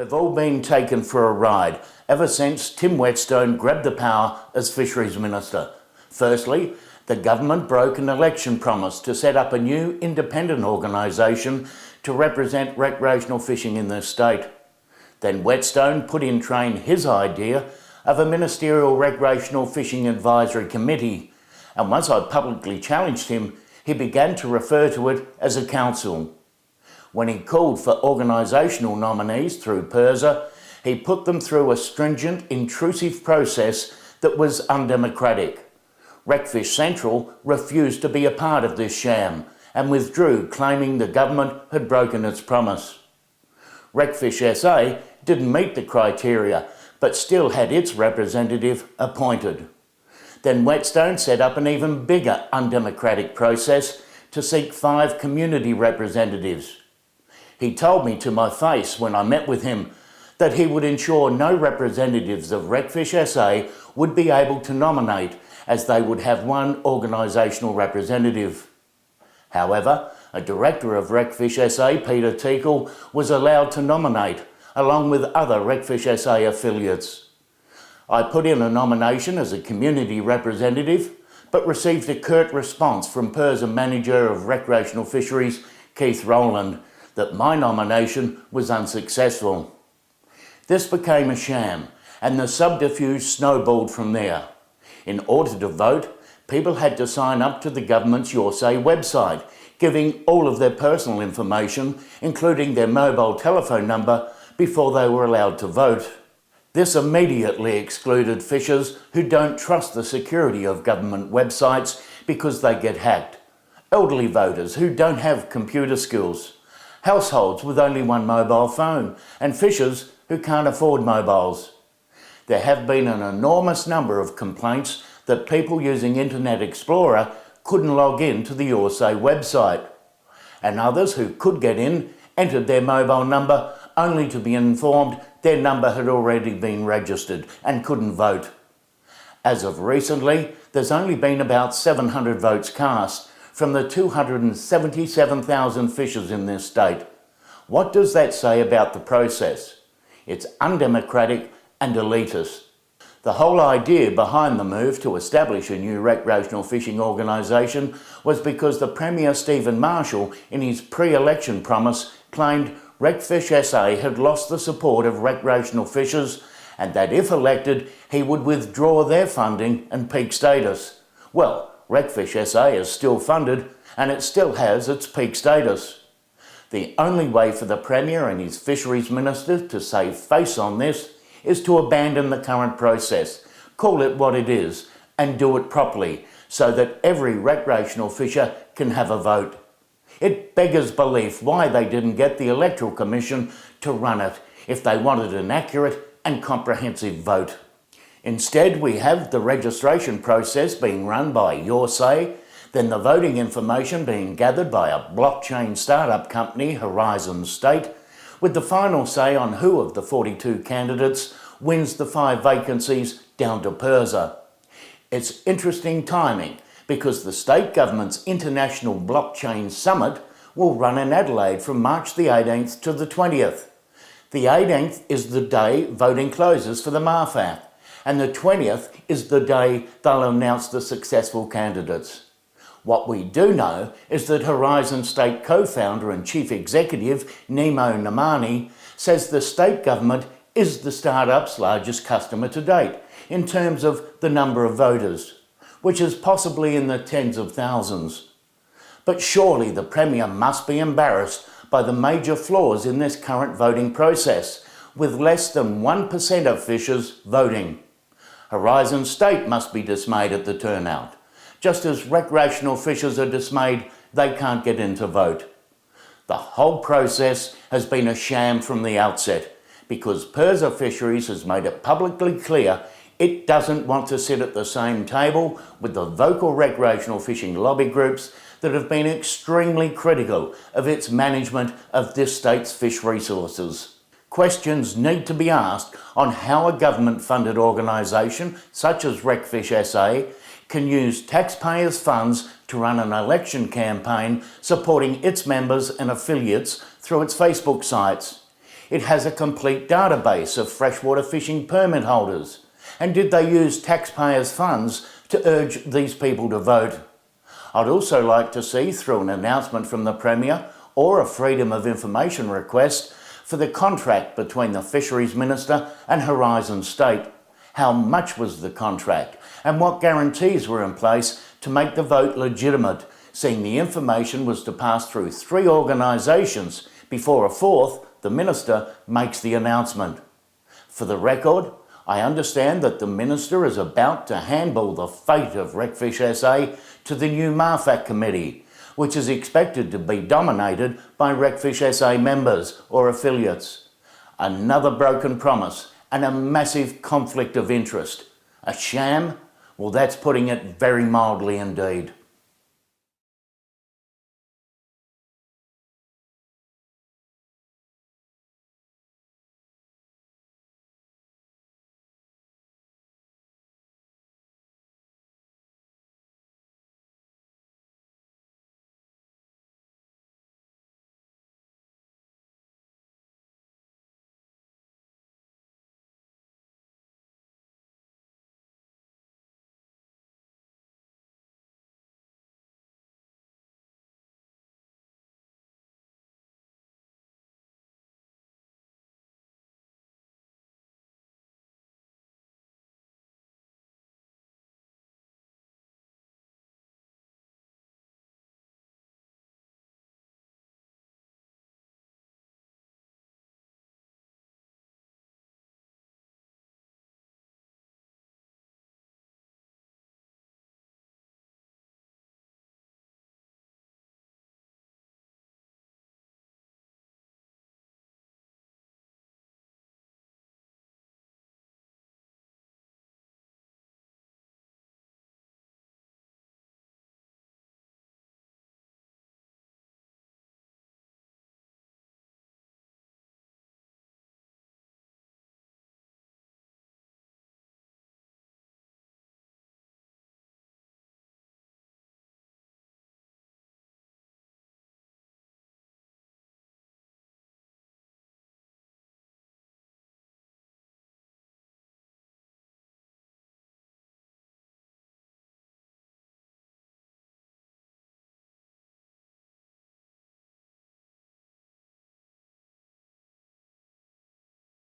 We've all been taken for a ride ever since Tim Whetstone grabbed the power as Fisheries Minister. Firstly, the government broke an election promise to set up a new independent organisation to represent recreational fishing in the state. Then Whetstone put in train his idea of a ministerial Recreational Fishing Advisory Committee, and once I publicly challenged him, he began to refer to it as a council. When he called for organisational nominees through PIRSA, he put them through a stringent, intrusive process that was undemocratic. Recfishcentral refused to be a part of this sham and withdrew, claiming the government had broken its promise. RecFishSA didn't meet the criteria, but still had its representative appointed. Then Whetstone set up an even bigger undemocratic process to seek 5 community representatives. He told me to my face when I met with him that he would ensure no representatives of RecFishSA would be able to nominate, as they would have one organisational representative. However, a director of RecFishSA, Peter Teakle, was allowed to nominate, along with other RecFishSA affiliates. I put in a nomination as a community representative, but received a curt response from PIRSA Manager of Recreational Fisheries, Keith Rowland, that my nomination was unsuccessful. This became a sham, and the subterfuge snowballed from there. In order to vote, people had to sign up to the government's Your Say website, giving all of their personal information, including their mobile telephone number, before they were allowed to vote. This immediately excluded fishers who don't trust the security of government websites because they get hacked, elderly voters who don't have computer skills, households with only one mobile phone, and fishers who can't afford mobiles. There have been an enormous number of complaints that people using Internet Explorer couldn't log in to the Your Say website, and others who could get in entered their mobile number only to be informed their number had already been registered and couldn't vote. As of recently, there's only been about 700 votes cast from the 277,000 fishers in this state. What does that say about the process? It's undemocratic and elitist. The whole idea behind the move to establish a new recreational fishing organisation was because the Premier Stephen Marshall, in his pre-election promise, claimed RecFishSA had lost the support of recreational fishers and that if elected, he would withdraw their funding and peak status. Well, RecFishSA is still funded and it still has its peak status. The only way for the Premier and his Fisheries Minister to save face on this is to abandon the current process, call it what it is, and do it properly so that every recreational fisher can have a vote. It beggars belief why they didn't get the Electoral Commission to run it if they wanted an accurate and comprehensive vote. Instead, we have the registration process being run by Your Say, then the voting information being gathered by a blockchain startup company, Horizon State, with the final say on who of the 42 candidates wins the 5 vacancies down to PIRSA. It's interesting timing because the state government's International Blockchain Summit will run in Adelaide from March the 18th to the 20th. The 18th is the day voting closes for the MARFAC, and the 20th is the day they'll announce the successful candidates. What we do know is that Horizon State co-founder and chief executive Nemo Namani says the state government is the startup's largest customer to date in terms of the number of voters, which is possibly in the tens of thousands. But surely the Premier must be embarrassed by the major flaws in this current voting process, with less than 1% of fishers voting. Horizon State must be dismayed at the turnout, just as recreational fishers are dismayed they can't get in to vote. The whole process has been a sham from the outset because PIRSA Fisheries has made it publicly clear it doesn't want to sit at the same table with the vocal recreational fishing lobby groups that have been extremely critical of its management of this state's fish resources. Questions need to be asked on how a government-funded organisation such as RecFishSA can use taxpayers' funds to run an election campaign supporting its members and affiliates through its Facebook sites. It has a complete database of freshwater fishing permit holders. And did they use taxpayers' funds to urge these people to vote? I'd also like to see, through an announcement from the Premier or a Freedom of Information request, for the contract between the Fisheries Minister and Horizon State. How much was the contract and what guarantees were in place to make the vote legitimate, seeing the information was to pass through 3 organisations before a 4th, the Minister, makes the announcement. For the record, I understand that the Minister is about to handball the fate of Recfish SA to the new MARFAC committee, which is expected to be dominated by Recfish SA members or affiliates. Another broken promise and a massive conflict of interest. A sham? Well, that's putting it very mildly indeed.